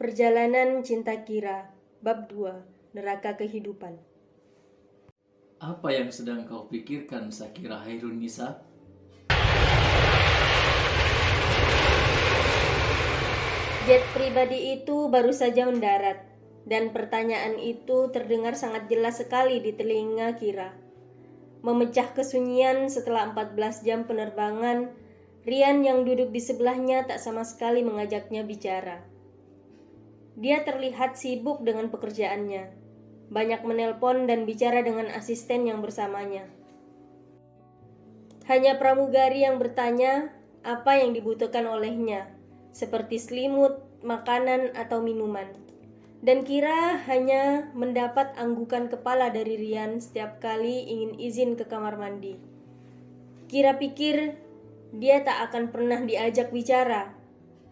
Perjalanan Cinta Kira, Bab 2, Neraka Kehidupan. Apa yang sedang kau pikirkan, Sakira Hairunisa? Jet pribadi itu baru saja mendarat, dan pertanyaan itu terdengar sangat jelas sekali di telinga Kira. Memecah kesunyian setelah 14 jam penerbangan, Rian yang duduk di sebelahnya tak sama sekali mengajaknya bicara. Dia terlihat sibuk dengan pekerjaannya, banyak menelpon dan bicara dengan asisten yang bersamanya. Hanya pramugari yang bertanya apa yang dibutuhkan olehnya, seperti selimut, makanan, atau minuman. Dan Kira hanya mendapat anggukan kepala dari Rian setiap kali ingin izin ke kamar mandi. Kira pikir dia tak akan pernah diajak bicara,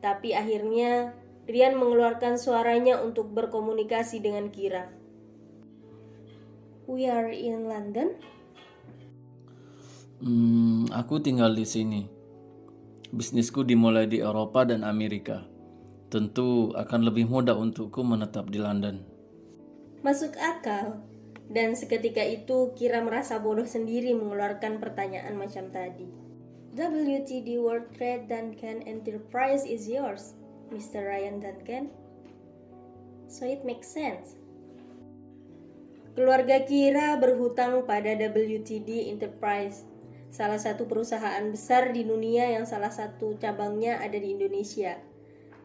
tapi akhirnya Rian mengeluarkan suaranya untuk berkomunikasi dengan Kira. We are in London? Aku tinggal di sini. Bisnisku dimulai di Eropa dan Amerika. Tentu akan lebih mudah untukku menetap di London. Masuk akal. Dan seketika itu Kira merasa bodoh sendiri mengeluarkan pertanyaan macam tadi. WTD World Trade Duncan Enterprise is yours, Mr. Ryan Duncan. So it makes sense. Keluarga Kira berhutang pada WTD Enterprise, salah satu perusahaan besar di dunia yang salah satu cabangnya ada di Indonesia.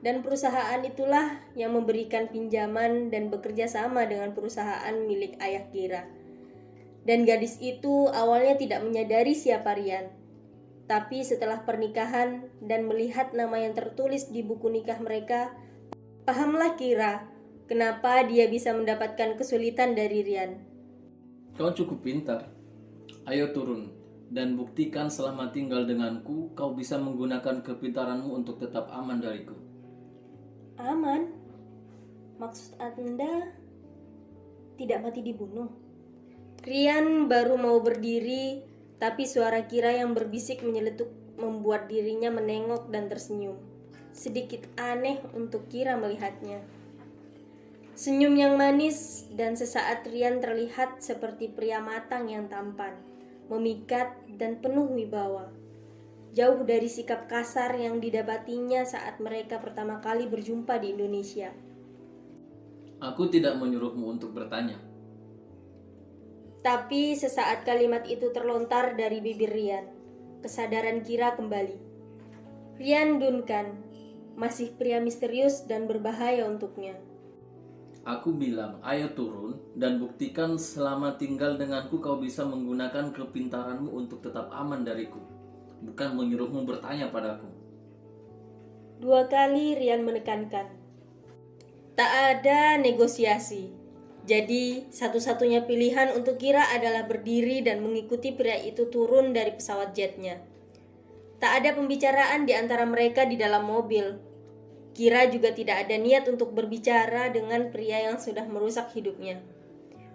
Dan perusahaan itulah yang memberikan pinjaman dan bekerja sama dengan perusahaan milik ayah Kira. Dan gadis itu awalnya tidak menyadari siapa Rian. Tapi setelah pernikahan dan melihat nama yang tertulis di buku nikah mereka, pahamlah Kira kenapa dia bisa mendapatkan kesulitan dari Rian. Kau cukup pintar. Ayo turun dan buktikan selama tinggal denganku kau bisa menggunakan kepintaranmu untuk tetap aman dariku. Aman? Maksud Anda tidak mati dibunuh? Rian baru mau berdiri, tapi suara Kira yang berbisik menyeletuk membuat dirinya menengok dan tersenyum. Sedikit aneh untuk Kira melihatnya. Senyum yang manis, dan sesaat Rian terlihat seperti pria matang yang tampan, memikat dan penuh wibawa. Jauh dari sikap kasar yang didapatinya saat mereka pertama kali berjumpa di Indonesia. Aku tidak menyuruhmu untuk bertanya. Tapi sesaat kalimat itu terlontar dari bibir Rian, kesadaran Kira kembali. Rian Duncan masih pria misterius dan berbahaya untuknya. Aku bilang, ayo turun dan buktikan selama tinggal denganku kau bisa menggunakan kepintaranmu untuk tetap aman dariku. Bukan menyuruhmu bertanya padaku. 2 kali Rian menekankan. Tak ada negosiasi. Jadi satu-satunya pilihan untuk Kira adalah berdiri dan mengikuti pria itu turun dari pesawat jetnya. Tak ada pembicaraan di antara mereka di dalam mobil. Kira juga tidak ada niat untuk berbicara dengan pria yang sudah merusak hidupnya,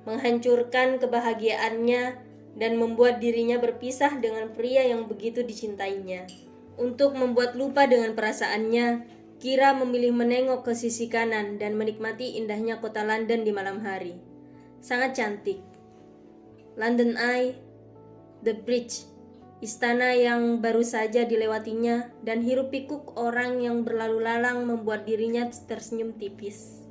menghancurkan kebahagiaannya, dan membuat dirinya berpisah dengan pria yang begitu dicintainya. Untuk membuat lupa dengan perasaannya, Kira memilih menengok ke sisi kanan dan menikmati indahnya kota London di malam hari. Sangat cantik. London Eye, The Bridge, istana yang baru saja dilewatinya, dan hiruk pikuk orang yang berlalu lalang membuat dirinya tersenyum tipis.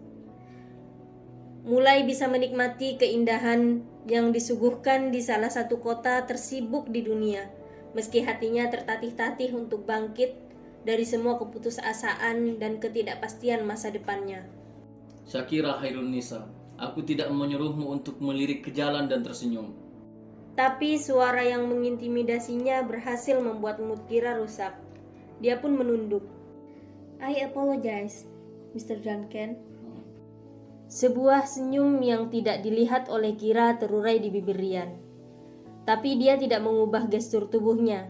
Mulai bisa menikmati keindahan yang disuguhkan di salah satu kota tersibuk di dunia, meski hatinya tertatih-tatih untuk bangkit dari semua keputusasaan dan ketidakpastian masa depannya. Sakira Hairunisa, aku tidak menyuruhmu untuk melirik ke jalan dan tersenyum. Tapi suara yang mengintimidasinya berhasil membuat mood Kira rusak. Dia pun menunduk. I apologize, Mr. Duncan. Sebuah senyum yang tidak dilihat oleh Kira terurai di bibir Rian. Tapi dia tidak mengubah gestur tubuhnya,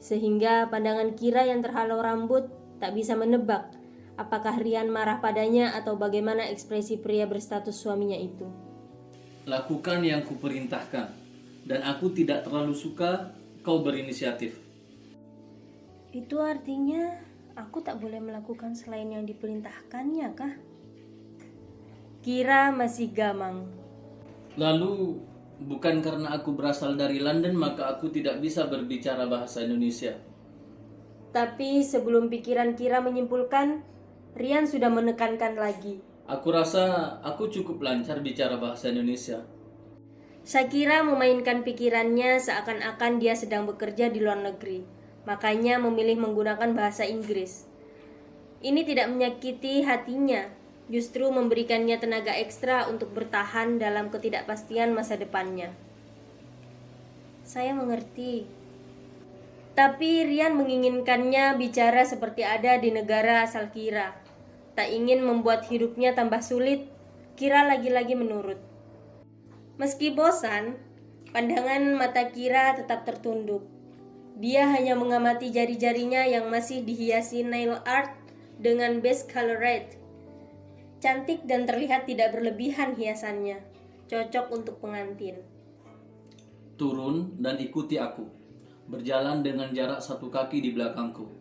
sehingga pandangan Kira yang terhalau rambut tak bisa menebak apakah Rian marah padanya atau bagaimana ekspresi pria berstatus suaminya itu. Lakukan yang kuperintahkan, dan aku tidak terlalu suka kau berinisiatif. Itu artinya aku tak boleh melakukan selain yang diperintahkannya kah? Kira masih gamang. Lalu, bukan karena aku berasal dari London maka aku tidak bisa berbicara bahasa Indonesia. Tapi sebelum pikiran Kira menyimpulkan, Rian sudah menekankan lagi. Aku rasa aku cukup lancar bicara bahasa Indonesia. Shakira memainkan pikirannya seakan-akan dia sedang bekerja di luar negeri. Makanya memilih menggunakan bahasa Inggris. Ini tidak menyakiti hatinya, justru memberikannya tenaga ekstra untuk bertahan dalam ketidakpastian masa depannya. Saya mengerti. Tapi Rian menginginkannya bicara seperti ada di negara asal Kira. Tak ingin membuat hidupnya tambah sulit, Kira lagi-lagi menurut. Meski bosan, pandangan mata Kira tetap tertunduk. Dia hanya mengamati jari-jarinya yang masih dihiasi nail art dengan base colored. Cantik dan terlihat tidak berlebihan hiasannya. Cocok untuk pengantin. Turun dan ikuti aku. Berjalan dengan jarak 1 kaki di belakangku.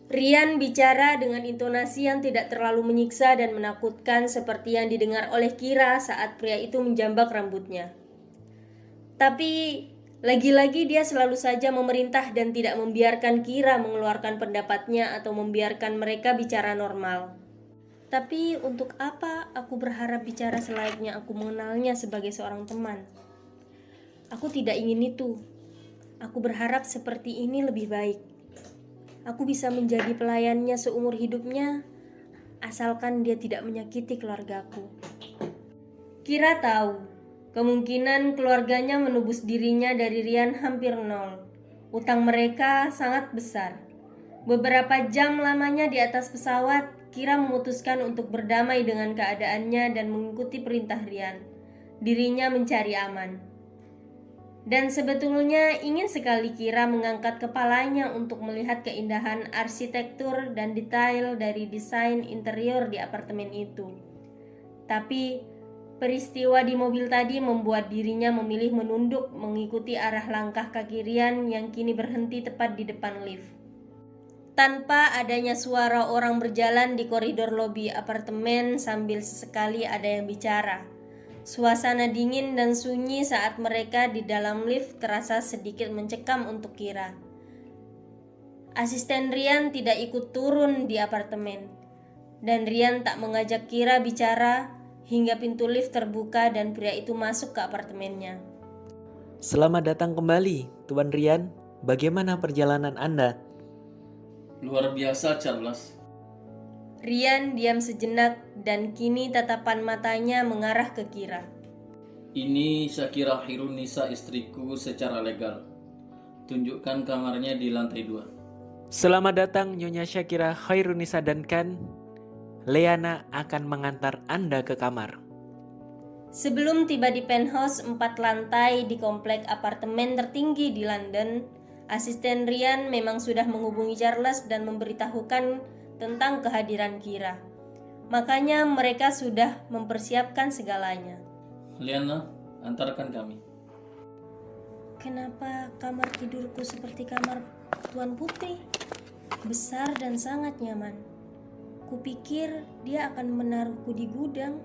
Rian bicara dengan intonasi yang tidak terlalu menyiksa dan menakutkan seperti yang didengar oleh Kira saat pria itu menjambak rambutnya. Tapi lagi-lagi dia selalu saja memerintah dan tidak membiarkan Kira mengeluarkan pendapatnya atau membiarkan mereka bicara normal. Tapi untuk apa aku berharap bicara selayaknya aku mengenalnya sebagai seorang teman? Aku tidak ingin itu. Aku berharap seperti ini lebih baik. Aku bisa menjadi pelayannya seumur hidupnya, asalkan dia tidak menyakiti keluargaku. Kira tahu, kemungkinan keluarganya menebus dirinya dari Rian hampir nol. Utang mereka sangat besar. Beberapa jam lamanya di atas pesawat, Kira memutuskan untuk berdamai dengan keadaannya dan mengikuti perintah Rian. Dirinya mencari aman. Dan sebetulnya ingin sekali Kira mengangkat kepalanya untuk melihat keindahan arsitektur dan detail dari desain interior di apartemen itu. Tapi peristiwa di mobil tadi membuat dirinya memilih menunduk mengikuti arah langkah kaki Rian yang kini berhenti tepat di depan lift. Tanpa adanya suara orang berjalan di koridor lobi apartemen sambil sesekali ada yang bicara. Suasana dingin dan sunyi saat mereka di dalam lift terasa sedikit mencekam untuk Kira. Asisten Rian tidak ikut turun di apartemen, dan Rian tak mengajak Kira bicara hingga pintu lift terbuka dan pria itu masuk ke apartemennya. Selamat datang kembali, Tuan Rian. Bagaimana perjalanan Anda? Luar biasa, Charles. Rian diam sejenak dan kini tatapan matanya mengarah ke Kira. Ini Shakira Hirunisa, istriku secara legal. Tunjukkan kamarnya di lantai 2. Selamat datang Nyonya Shakira Khairunisa Duncan. Leana akan mengantar Anda ke kamar. Sebelum tiba di penthouse 4 lantai di komplek apartemen tertinggi di London, asisten Rian memang sudah menghubungi Charles dan memberitahukan tentang kehadiran Kira. Makanya mereka sudah mempersiapkan segalanya. Liana, antarkan kami. Kenapa kamar tidurku seperti kamar Tuan Putri? Besar dan sangat nyaman. Kupikir dia akan menaruhku di gudang.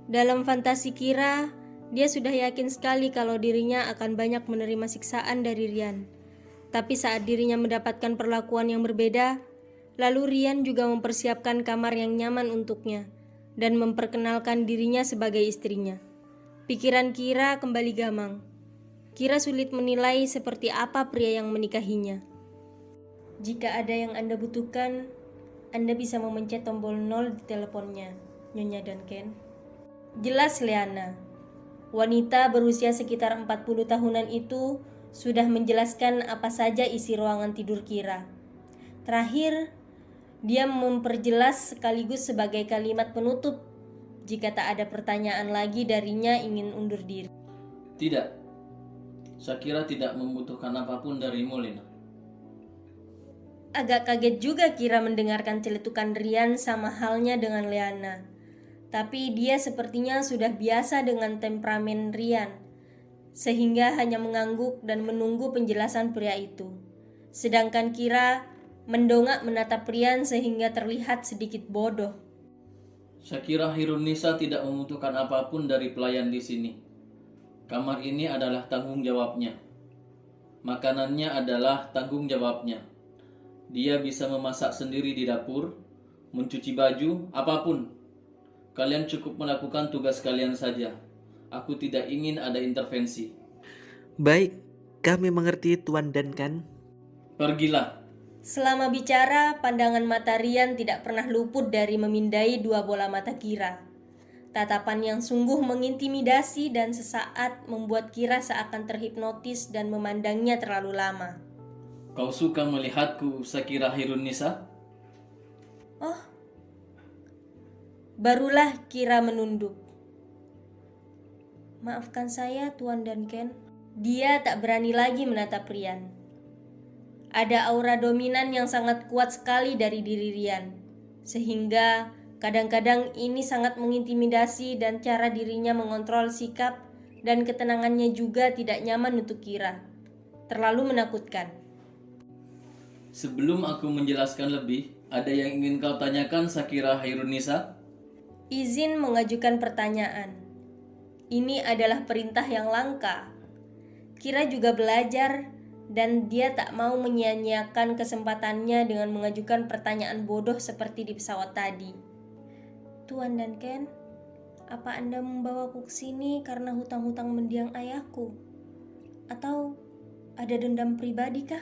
Dalam fantasi Kira, dia sudah yakin sekali kalau dirinya akan banyak menerima siksaan dari Rian. Tapi saat dirinya mendapatkan perlakuan yang berbeda, lalu Rian juga mempersiapkan kamar yang nyaman untuknya dan memperkenalkan dirinya sebagai istrinya. Pikiran Kira kembali gamang. Kira sulit menilai seperti apa pria yang menikahinya. Jika ada yang Anda butuhkan, Anda bisa memencet tombol 0 di teleponnya, Nyonya Duncan. Jelas Leana. Wanita berusia sekitar 40 tahunan itu sudah menjelaskan apa saja isi ruangan tidur Kira. Terakhir, dia memperjelas sekaligus sebagai kalimat penutup jika tak ada pertanyaan lagi darinya ingin undur diri. Tidak. Shakira tidak membutuhkan apapun darimu, Lina. Agak kaget juga Kira mendengarkan celetukan Rian sama halnya dengan Leana. Tapi dia sepertinya sudah biasa dengan temperamen Rian, sehingga hanya mengangguk dan menunggu penjelasan pria itu. Sedangkan Kira mendongak menatap Rian sehingga terlihat sedikit bodoh. Syakira Hirunisa tidak membutuhkan apapun dari pelayan di sini. Kamar ini adalah tanggung jawabnya. Makanannya adalah tanggung jawabnya. Dia bisa memasak sendiri di dapur, mencuci baju, apapun. Kalian cukup melakukan tugas kalian saja. Aku tidak ingin ada intervensi. Baik, kami mengerti Tuan Duncan. Pergilah. Selama bicara, pandangan mata Rian tidak pernah luput dari memindai dua bola mata Kira. Tatapan yang sungguh mengintimidasi dan sesaat membuat Kira seakan terhipnotis dan memandangnya terlalu lama. Kau suka melihatku, Syakira Hirunisa? Oh, barulah Kira menunduk. Maafkan saya, Tuan Duncan. Dia tak berani lagi menatap Rian. Ada aura dominan yang sangat kuat sekali dari diri Rian, sehingga kadang-kadang ini sangat mengintimidasi dan cara dirinya mengontrol sikap dan ketenangannya juga tidak nyaman untuk Kira. Terlalu menakutkan. Sebelum aku menjelaskan lebih, ada yang ingin kau tanyakan, Syakira Hirunisa? Izin mengajukan pertanyaan. Ini adalah perintah yang langka. Kira juga belajar dan dia tak mau menyia-nyiakan kesempatannya dengan mengajukan pertanyaan bodoh seperti di pesawat tadi. Tuan Duncan, apa Anda membawaku ke sini karena hutang-hutang mendiang ayahku? Atau ada dendam pribadi kah?